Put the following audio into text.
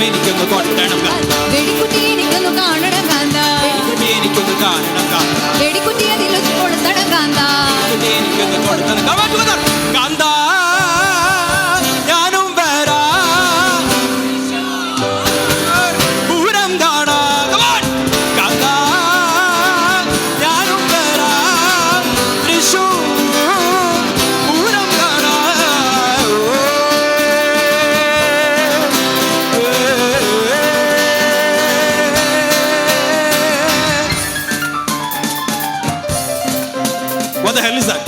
എനിക്കൊന്ന് കൊട്ടണം വെടിക്കുട്ടി എനിക്കൊന്ന് കാണണം കാന്ത എനിക്കൊന്ന് കാണണം വെടിക്കുട്ടി അതിൽ കൊടുത്തണം കാന്ത എനിക്കൊന്ന് കൊടുത്തണം കാന്ത ഞാനും വരാം പൂരം കാണാം കാന്ത ഞാനും വരാം തൃശ്ശൂർ പൂരം കാണാം What the hell is that?